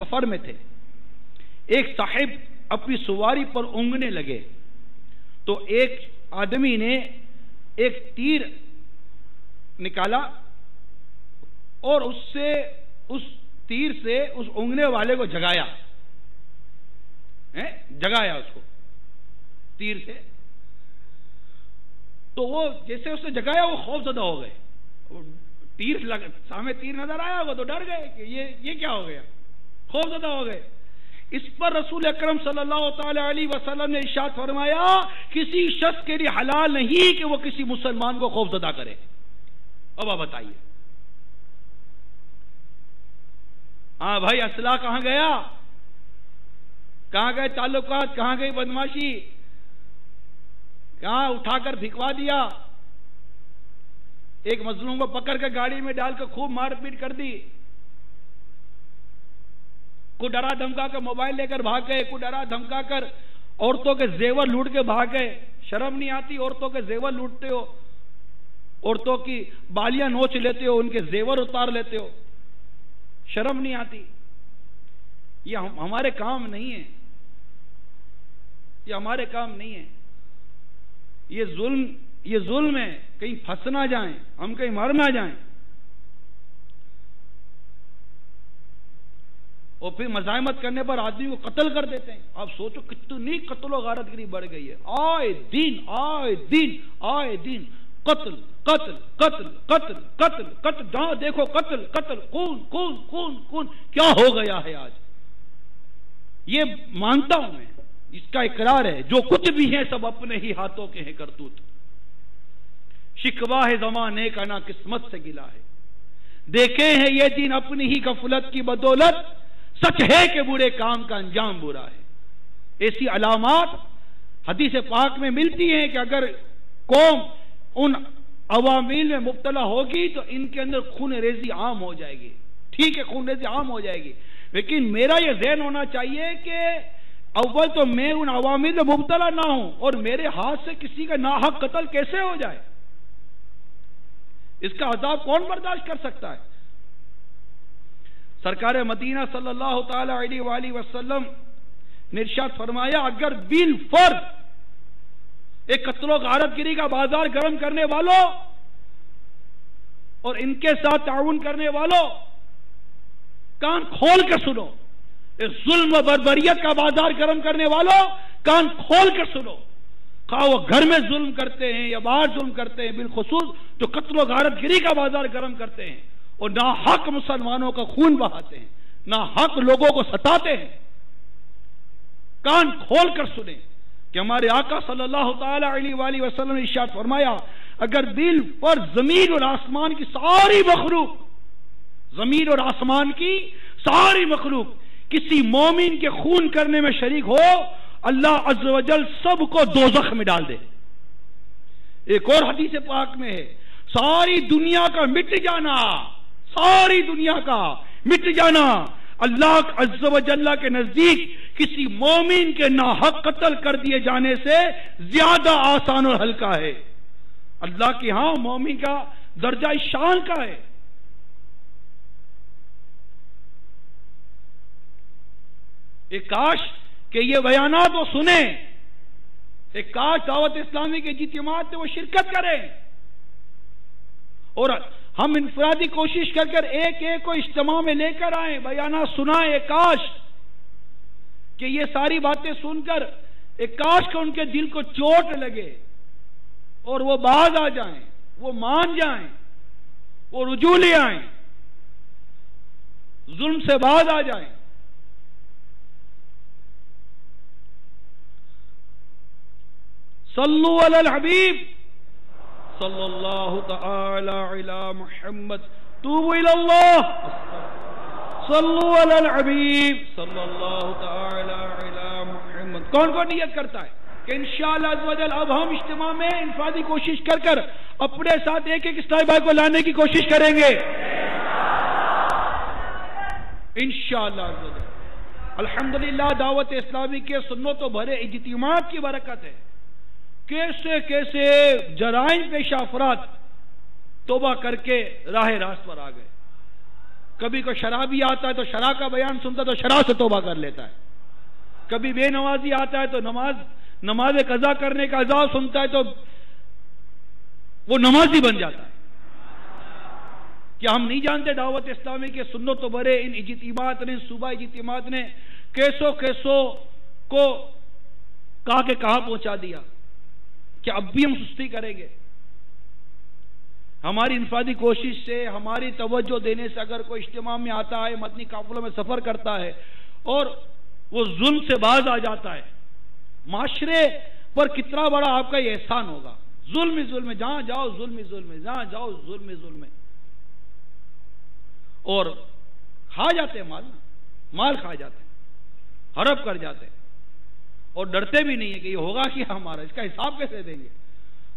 سفر میں تھے، ایک صاحب اپنی سواری پر اونگنے لگے تو ایک آدمی نے ایک تیر نکالا اور اس تیر سے اس اونگنے والے کو جگایا اس کو تیر سے. تو وہ جیسے اس نے جگایا وہ خوف زدہ ہو گئے. سامنے تیر نظر آیا ہوگا تو ڈر گئے کہ یہ کیا ہو گیا، خوف زدہ ہو گئے. اس پر رسول اکرم صلی اللہ تعالی علیہ وسلم نے ارشاد فرمایا کسی شخص کے لیے حلال نہیں کہ وہ کسی مسلمان کو خوف زدہ کرے. اب آپ بتائیے، ہاں بھائی اسلحہ کہاں گیا، کہاں گئے تعلقات، کہاں گئی بدماشی، کہاں اٹھا کر پھینکوا دیا، ایک مظلوم کو پکڑ کر گاڑی میں ڈال کر خوب مار پیٹ کر دی، کو ڈرا دھمکا کر موبائل لے کر بھاگ گئے، کو ڈرا دھمکا کر عورتوں کے زیور لوٹ کے بھاگ گئے. شرم نہیں آتی؟ عورتوں کے زیور لوٹتے ہو، عورتوں کی بالیاں نوچ لیتے ہو، ان کے زیور اتار لیتے ہو، شرم نہیں آتی؟ یہ ہمارے کام نہیں ہے، یہ ہمارے کام نہیں ہے. یہ ظلم ہے، کہیں پھنس نہ جائیں، ہم کہیں مر نہ جائیں. اور پھر مزاحمت کرنے پر آدمی کو قتل کر دیتے ہیں. آپ سوچو کتنی قتل و غارت گری بڑھ گئی ہے. آئے دن قتل قتل قتل قتل قتل قتل، جہاں دیکھو قتل قتل، خون خون خون خون. کیا ہو گیا ہے آج؟ یہ مانتا ہوں میں، اس کا اقرار ہے، جو کچھ بھی ہے سب اپنے ہی ہاتھوں کے ہیں کرتوت. شکوہ ہے زمانے کا نہ قسمت سے گلا ہے، دیکھے ہیں یہ دن اپنی ہی غفلت کی بدولت، سچ ہے کہ برے کام کا انجام برا ہے. ایسی علامات حدیث پاک میں ملتی ہیں کہ اگر قوم ان عوامل میں مبتلا ہوگی تو ان کے اندر خون ریزی عام ہو جائے گی. ٹھیک ہے، خون ریزی عام ہو جائے گی، لیکن میرا یہ ذہن ہونا چاہیے کہ اول تو میں ان عوامل میں مبتلا نہ ہوں، اور میرے ہاتھ سے کسی کا ناحق قتل کیسے ہو جائے؟ اس کا عذاب کون برداشت کر سکتا ہے؟ سرکار مدینہ صلی اللہ تعالی علیہ وآلہ وسلم نے ارشاد فرمایا اگر بالفرض ایک قتل و غارت گری کا بازار گرم کرنے والوں اور ان کے ساتھ تعاون کرنے والوں، کان کھول کے سنو، اس ظلم و بربریت کا بازار گرم کرنے والوں کان کھول کے سنو، خواہ وہ گھر میں ظلم کرتے ہیں یا باہر ظلم کرتے ہیں، بالخصوص جو قتل و غارت گری کا بازار گرم کرتے ہیں اور ناحق مسلمانوں کا خون بہاتے ہیں، ناحق لوگوں کو ستاتے ہیں، کان کھول کر سنیں کہ ہمارے آقا صلی اللہ تعالی علیہ وآلہ وسلم نے ارشاد فرمایا اگر دل پر زمین اور آسمان کی ساری مخلوق، زمین اور آسمان کی ساری مخلوق کسی مومن کے خون کرنے میں شریک ہو، اللہ عز و جل سب کو دوزخ میں ڈال دے. ایک اور حدیث پاک میں ہے ساری دنیا کا مٹ جانا، ساری دنیا کا مٹ جانا اللہ عز و جل کے نزدیک کسی مومن کے ناحق قتل کر دیے جانے سے زیادہ آسان اور ہلکا ہے. اللہ کے ہاں مومن کا درجہ شان کا ہے. ایک کاش کہ یہ بیانات وہ سنیں، ایک کاش دعوت اسلامی کے اجتماعات میں وہ شرکت کریں، اور ہم انفرادی کوشش کر کر ایک ایک کو اجتماع میں لے کر آئیں، بیانات سنائیں. ایک کاش کہ یہ ساری باتیں سن کر ایک کاش کہ ان کے دل کو چوٹ لگے اور وہ باز آ جائیں، وہ مان جائیں، وہ رجوع لے آئیں، ظلم سے باز آ جائیں. صلو علی الحبیب صلی اللہ تعالی علی محمد، توبوا الی اللہ، صلو علی الحبیب صلی اللہ تعالی علی محمد. کون کون نیت کرتا ہے کہ انشاءاللہ عز و جل اب ہم اجتماع میں انفرادی کوشش کر کر اپنے ساتھ ایک ایک اسلامی بھائی کو لانے کی کوشش کریں گے انشاءاللہ عز و جل. الحمدللہ دعوت اسلامی کے سنت و بھرے اجتماعات کی برکت ہے. کیسے کیسے جرائم پیشہ افراد توبہ کر کے راہ راست پر آ گئے. کبھی کوئی شرابی آتا ہے تو شراب کا بیان سنتا تو شراب سے توبہ کر لیتا ہے، کبھی بے نمازی آتا ہے تو نماز قضا کرنے کا عذاب سنتا ہے تو وہ نمازی بن جاتا ہے۔ کیا ہم نہیں جانتے دعوت اسلامی کے سنت و برے ان اجتماعات نے، صوبہ اجتماعات نے کیسوں کو کہا کہ کہاں پہنچا دیا؟ کیا اب بھی ہم سستی کریں گے؟ ہماری انفرادی کوشش سے، ہماری توجہ دینے سے اگر کوئی اجتماع میں آتا ہے، مدنی قافلوں میں سفر کرتا ہے اور وہ ظلم سے باز آ جاتا ہے، معاشرے پر کتنا بڑا آپ کا یہ احسان ہوگا۔ ظلم ہی ظلم ہے، جہاں جاؤ ظلم ہی ظلم ہے، جہاں جاؤ ظلم ہی ظلم ہے، اور کھا جاتے ہیں مال کھا جاتے ہیں، ہڑپ کر جاتے ہیں، اور ڈرتے بھی نہیں ہے کہ یہ ہوگا کیا ہمارا، اس کا حساب کیسے دیں گے۔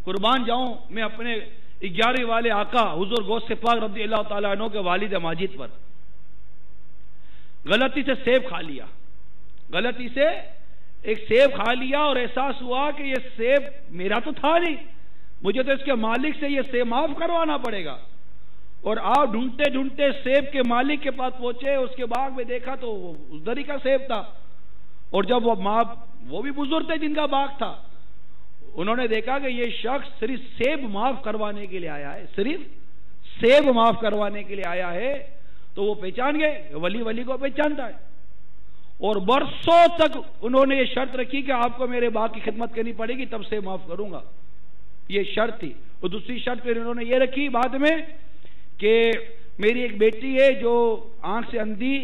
قربان جاؤں میں اپنے 11 والے آقا حضور غوث پاک رضی اللہ تعالیٰ عنہ کے والد ماجد پر۔ غلطی سے سیب کھا لیا، غلطی سے ایک سیب کھا لیا اور احساس ہوا کہ یہ سیب میرا تو تھا نہیں، مجھے تو اس کے مالک سے یہ سیب معاف کروانا پڑے گا۔ اور آپ ڈھونڈتے ڈھونڈتے سیب کے مالک کے پاس پہنچے، اس کے باغ میں دیکھا تو وہ اس دری کا سیب تھا، اور جب وہ بھی بزرگ تھے جن کا باغ تھا، انہوں نے دیکھا کہ یہ شخص صرف سیب معاف کروانے کے لیے آیا ہے، صرف سیب معاف کروانے کے لیے آیا ہے، تو وہ پہچان گئے، ولی کو پہچانتا ہے، اور برسوں تک انہوں نے یہ شرط رکھی کہ آپ کو میرے باغ کی خدمت کرنی پڑے گی تب سے معاف کروں گا، یہ شرط تھی۔ اور دوسری شرط پھر انہوں نے یہ رکھی بعد میں کہ میری ایک بیٹی ہے جو آنکھ سے اندھی،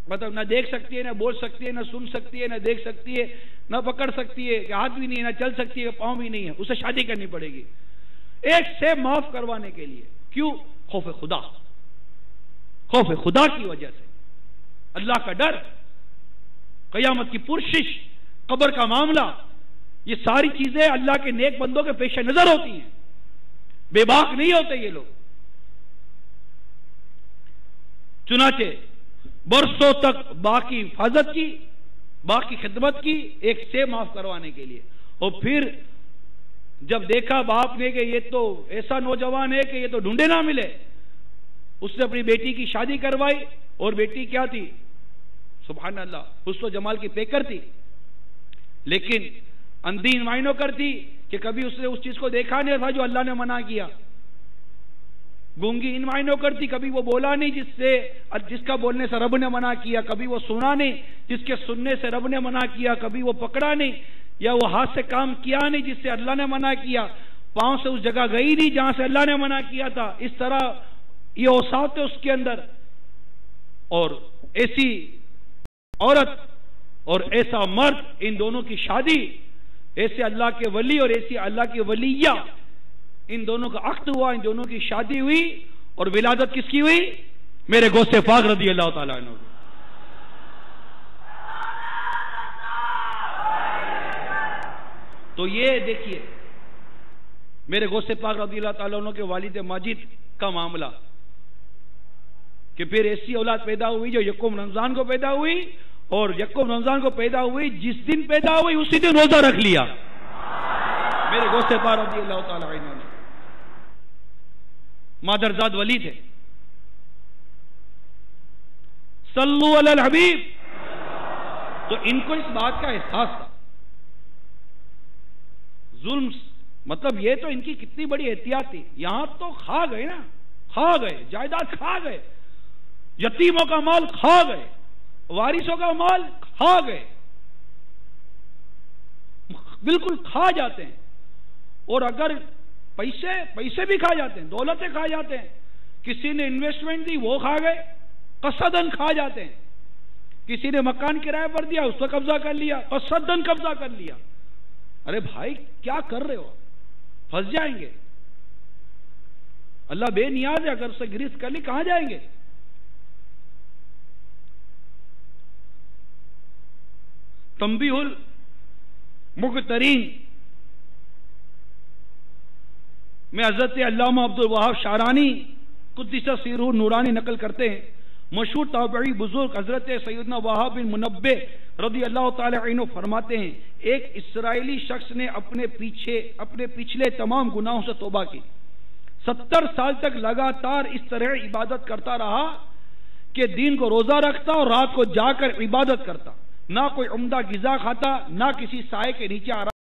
مطلب نہ دیکھ سکتی ہے، نہ بول سکتی ہے، نہ سن سکتی ہے، نہ دیکھ سکتی ہے، نہ پکڑ سکتی ہے، کہ ہاتھ بھی نہیں ہے، نہ چل سکتی ہے، پاؤں بھی نہیں ہے، اسے شادی کرنی پڑے گی ایک سے معاف کروانے کے لیے۔ کیوں؟ خوف خدا، خوف خدا کی وجہ سے، اللہ کا ڈر، قیامت کی پرشش، قبر کا معاملہ، یہ ساری چیزیں اللہ کے نیک بندوں کے پیش نظر ہوتی ہیں، بے باک نہیں ہوتے یہ لوگ۔ چنانچہ برسوں تک باقی حفاظت کی، باقی خدمت کی ایک سے معاف کروانے کے لیے، اور پھر جب دیکھا باپ نے کہ یہ تو ایسا نوجوان ہے کہ یہ تو ڈھونڈے نہ ملے، اس نے اپنی بیٹی کی شادی کروائی، اور بیٹی کیا تھی؟ سبحان اللہ، حسن و جمال کی پیکر تھی، لیکن اندھی ان معنوں کرتی کہ کبھی اس نے اس چیز کو دیکھا نہیں تھا جو اللہ نے منع کیا، گونگی ان معنوں کرتی، کبھی وہ بولا نہیں جس کا بولنے سے رب نے منع کیا، کبھی وہ سنا نہیں جس کے سننے سے رب نے منع کیا، کبھی وہ پکڑا نہیں یا وہ ہاتھ سے کام کیا نہیں جس سے اللہ نے منع کیا، پاؤں سے اس جگہ گئی نہیں جہاں سے اللہ نے منع کیا تھا۔ اس طرح یہ اوصاف تھے اس کے اندر، اور ایسی عورت اور ایسا مرد، ان دونوں کی شادی، ایسے اللہ کے ولی اور ایسی اللہ کی ولیہ، ان دونوں کا عقد ہوا، ان دونوں کی شادی ہوئی، اور ولادت کس کی ہوئی؟ میرے غوث پاک رضی اللہ تعالیٰ عنہ۔ تو یہ دیکھیے میرے غوث پاک رضی اللہ تعالیٰ عنہ کے والد ماجد کا معاملہ، کہ پھر ایسی اولاد پیدا ہوئی جو یکم رمضان کو پیدا ہوئی، اور یکم رمضان کو پیدا ہوئی، جس دن پیدا ہوئی اسی دن روزہ رکھ لیا میرے غوث پاک رضی اللہ تعالیٰ عنہ نے۔ مادرزاد ولی تھے، صلو علی الحبیب، تو ان کو اس بات کا احساس تھا۔ ظلم مطلب یہ تو ان کی کتنی بڑی احتیاط تھی، یہاں تو کھا گئے نا، کھا گئے، جائیداد کھا گئے، یتیموں کا مال کھا گئے، وارثوں کا مال کھا گئے، بالکل کھا جاتے ہیں، اور اگر پیسے بھی کھا جاتے ہیں، دولتیں کھا جاتے ہیں، کسی نے انویسٹمنٹ دی وہ کھا گئے، قصدن کھا جاتے ہیں، کسی نے مکان کرایہ پر دیا اس پر قبضہ کر لیا، قصدن قبضہ کر لیا۔ ارے بھائی کیا کر رہے ہو، پھنس جائیں گے، اللہ بے نیاز ہے، اگر اسے گریز کر لی کہاں جائیں گے؟ تنبیہ المقترین میں حضرت علامہ عبد الوہاب شعرانی قدس سیرہ نورانی نقل کرتے ہیں، مشہور تابعی بزرگ حضرت سیدنا وہاب بن منبہ رضی اللہ تعالی عنہ فرماتے ہیں، ایک اسرائیلی شخص نے اپنے پچھلے تمام گناہوں سے توبہ کی، 70 سال تک لگاتار اس طرح عبادت کرتا رہا کہ دین کو روزہ رکھتا اور رات کو جا کر عبادت کرتا، نہ کوئی عمدہ غذا کھاتا، نہ کسی سائے کے نیچے آرام